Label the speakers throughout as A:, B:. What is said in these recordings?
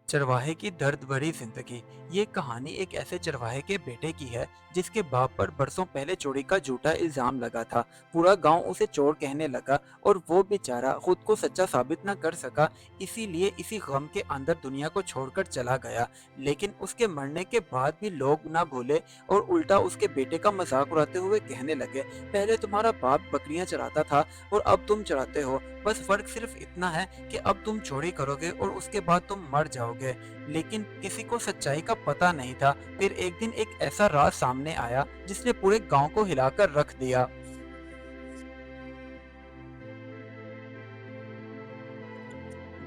A: चरवाहे की दर्द भरी जिंदगी। ये कहानी एक ऐसे चरवाहे के बेटे की है जिसके बाप पर बरसों पहले चोरी का झूठा इल्जाम लगा था। पूरा गांव उसे चोर कहने लगा और वो बेचारा खुद को सच्चा साबित न कर सका, इसीलिए इसी गम के अंदर दुनिया को छोड़कर चला गया। लेकिन उसके मरने के बाद भी लोग ना भूले और उल्टा उसके बेटे का मजाक उड़ाते हुए कहने लगे, पहले तुम्हारा बाप बकरियां चराता था और अब तुम चराते हो, बस फर्क सिर्फ इतना है कि अब तुम चोरी करोगे और उसके बाद तुम मर जाओगे। लेकिन किसी को सच्चाई का पता नहीं था। फिर एक दिन एक ऐसा राज सामने आया जिसने पूरे गांव को हिलाकर रख दिया।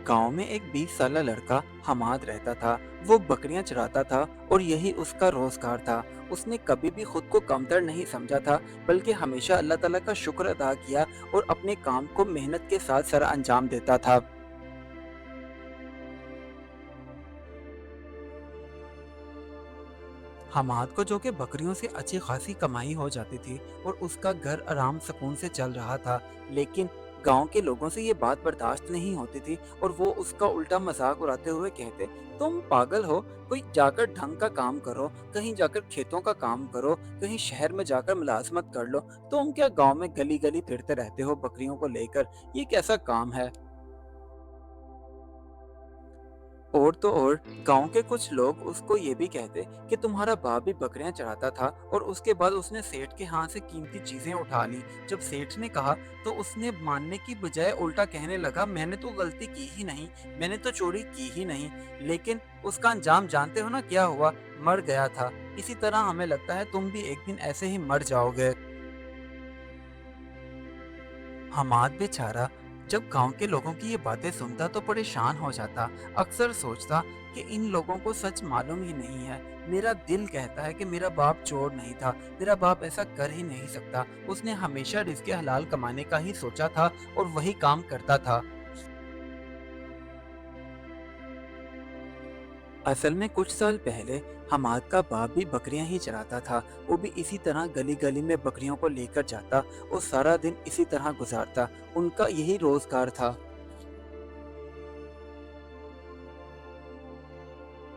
A: गांव में एक 20 साल लड़का हमाद रहता था। वो बकरियां चराता था और यही उसका रोजगार था। उसने कभी भी खुद को कमतर नहीं समझा था, बल्कि हमेशा अल्लाह ताला का शुक्र अदा किया और अपने काम को मेहनत के साथ सर अंजाम देता था। हमाद को जो कि बकरियों से अच्छी खासी कमाई हो जाती थी और उसका घर आराम सुकून से चल रहा था। लेकिन गांव के लोगों से ये बात बर्दाश्त नहीं होती थी और वो उसका उल्टा मजाक उड़ाते हुए कहते, तुम पागल हो, कोई जाकर ढंग का काम करो, कहीं जाकर खेतों का काम करो, कहीं शहर में जाकर मुलाजमत कर लो। तुम क्या गांव में गली गली फिरते रहते हो बकरियों को लेकर, ये कैसा काम है। और तो और गांव के कुछ लोग उसको ये भी कहते कि तुम्हारा बाप भी बकरियां चराता था और उसके बाद उसने सेठ के हाथ से कीमती चीजें उठा ली। जब सेठ ने कहा तो उसने मानने की बजाय उल्टा कहने लगा, मैंने तो गलती की ही नहीं, मैंने तो चोरी की ही नहीं। लेकिन उसका अंजाम जानते हो ना क्या हुआ, मर गया था। इसी तरह हमें लगता है तुम भी एक दिन ऐसे ही मर जाओगे। हमाद बेचारा जब गांव के लोगों की ये बातें सुनता तो परेशान हो जाता। अक्सर सोचता कि इन लोगों को सच मालूम ही नहीं है। मेरा दिल कहता है कि मेरा बाप चोर नहीं था, मेरा बाप ऐसा कर ही नहीं सकता। उसने हमेशा रिज़्क़ हलाल कमाने का ही सोचा था और वही काम करता था। असल में कुछ साल पहले हमाद का बाप भी बकरियां ही चराता था। वो भी इसी तरह गली गली में बकरियों को लेकर जाता और सारा दिन इसी तरह गुजारता। उनका यही रोजगार था।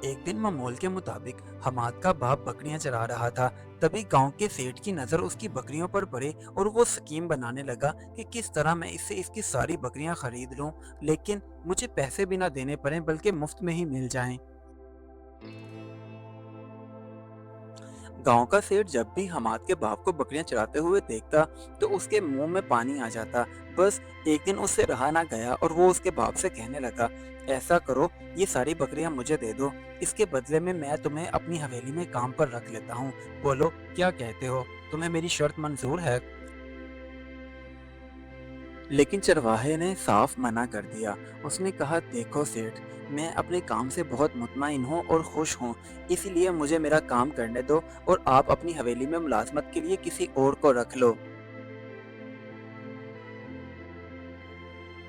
A: एक दिन मामूल के मुताबिक हमाद का बाप बकरियां चरा रहा था। तभी गांव के सेठ की नजर उसकी बकरियों पर पड़े और वो स्कीम बनाने लगा कि किस तरह मैं इससे इसकी सारी बकरियां खरीद लूं, लेकिन मुझे पैसे भी ना देने पड़े बल्कि मुफ्त में ही मिल जाएं। गांव का सेठ जब भी हमाद के बाप को बकरियां चराते हुए देखता तो उसके मुंह में पानी आ जाता। बस एक दिन उससे रहा ना गया और वो उसके बाप से कहने लगा, ऐसा करो, ये सारी बकरियां मुझे दे दो, इसके बदले में मैं तुम्हें अपनी हवेली में काम पर रख लेता हूँ। बोलो क्या कहते हो, तुम्हें मेरी शर्त मंजूर है। लेकिन चरवाहे ने साफ मना कर दिया। उसने कहा, देखो सेठ, मैं अपने काम से बहुत मुतमईन हूँ और खुश हूँ, इसीलिए मुझे मेरा काम करने दो और आप अपनी हवेली में मुलाजमत के लिए किसी और को रख लो।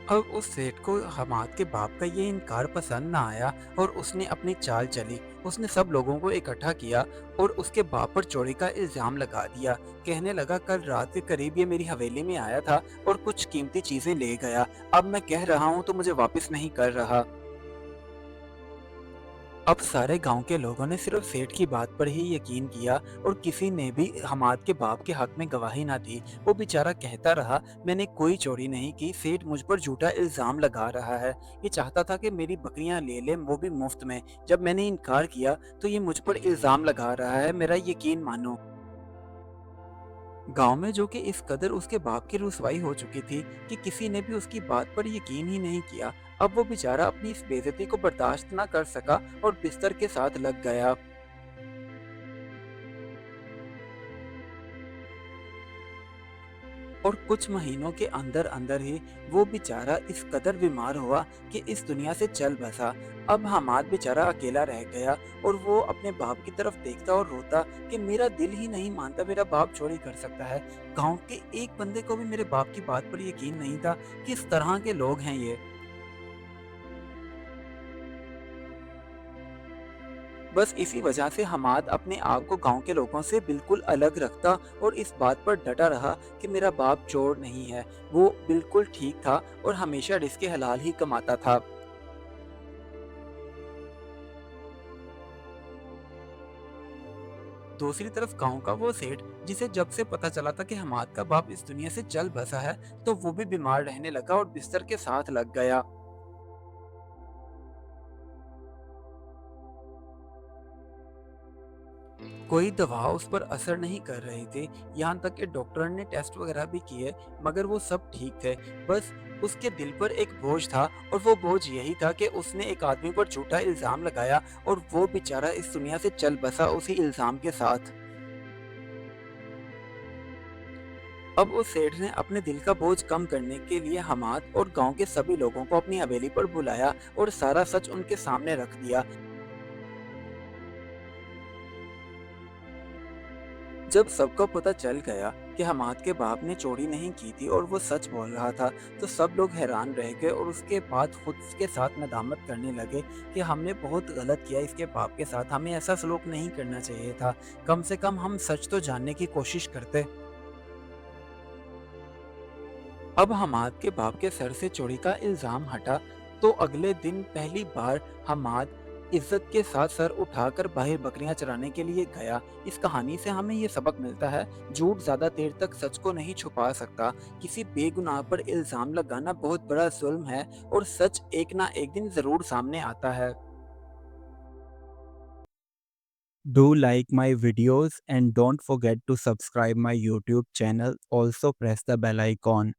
A: अब उस सेठ को हमाद के बाप का ये इनकार पसंद ना आया और उसने अपनी चाल चली। उसने सब लोगों को इकट्ठा किया और उसके बाप पर चोरी का इल्जाम लगा दिया। कहने लगा, कल रात के करीब ये मेरी हवेली में आया था और कुछ कीमती चीजें ले गया। अब मैं कह रहा हूँ तो मुझे वापस नहीं कर रहा। अब सारे गांव के लोगों ने सिर्फ सेठ की बात पर ही यकीन किया और किसी ने भी हमाद के बाप के हक में गवाही ना दी। वो बेचारा कहता रहा, मैंने कोई चोरी नहीं की, सेठ मुझ पर झूठा इल्जाम लगा रहा है। ये चाहता था कि मेरी बकरियां ले ले, वो भी मुफ्त में। जब मैंने इनकार किया तो ये मुझ पर इल्जाम लगा रहा है, मेरा यकीन मानो। गांव में जो कि इस कदर उसके बाप की रुसवाई हो चुकी थी कि किसी ने भी उसकी बात पर यकीन ही नहीं किया। अब वो बेचारा अपनी इस बेइज्जती को बर्दाश्त ना कर सका और बिस्तर के साथ लग गया। और कुछ महीनों के अंदर अंदर ही वो बेचारा इस कदर बीमार हुआ कि इस दुनिया से चल बसा। अब हमाद बेचारा अकेला रह गया और वो अपने बाप की तरफ देखता और रोता कि मेरा दिल ही नहीं मानता मेरा बाप चोरी कर सकता है। गांव के एक बंदे को भी मेरे बाप की बात पर यकीन नहीं था। किस तरह के लोग हैं ये। बस इसी वजह से हमाद अपने आप को गांव के लोगों से बिल्कुल अलग रखता और इस बात पर डटा रहा कि मेरा बाप चोर नहीं है, वो बिल्कुल ठीक था और हमेशा रिस्क हलाल ही कमाता था। दूसरी तरफ गांव का वो सेठ, जिसे जब से पता चला था कि हमाद का बाप इस दुनिया से चल बसा है, तो वो भी बीमार रहने लगा और बिस्तर के साथ लग गया। कोई दवा उस पर असर नहीं कर रही थी, यहाँ तक कि डॉक्टर ने टेस्ट वगैरह भी किए, मगर वो सब ठीक थे। बस उसके दिल पर एक बोझ था, और वो बोझ यही था कि उसने एक आदमी पर झूठा इल्ज़ाम लगाया, और वो बेचारा इस दुनिया से चल बसा उसी इल्ज़ाम के साथ। अब उस सेठ ने अपने दिल का बोझ कम करने के लिए हमाद और गांव के सभी लोगों को अपनी हवेली पर बुलाया और सारा सच उनके सामने रख दिया। जब सबको पता चल गया कि हमाद के बाप ने चोरी नहीं की थी और वो सच बोल रहा था, तो सब लोग हैरान रह गए और उसके बाद खुद के साथ नदामत करने लगे कि हमने बहुत गलत किया इसके बाप के साथ, हमें ऐसा सलूक नहीं करना चाहिए था। कम से कम हम सच तो जानने की कोशिश करते। अब हमाद के बाप के सर से चोरी का इल्जाम हटा, तो अगले दिन पहली बार हमाद इज्जत के साथ सर उठाकर बाहर बकरियां चराने के लिए गया। इस कहानी से हमें ये सबक मिलता है, झूठ ज्यादा देर तक सच को नहीं छुपा सकता। किसी बेगुनाह पर इल्जाम लगाना बहुत बड़ा जुल्म है, और सच एक ना एक दिन जरूर सामने आता है। Do like my videos and don't forget to subscribe my YouTube channel. Also press the bell icon.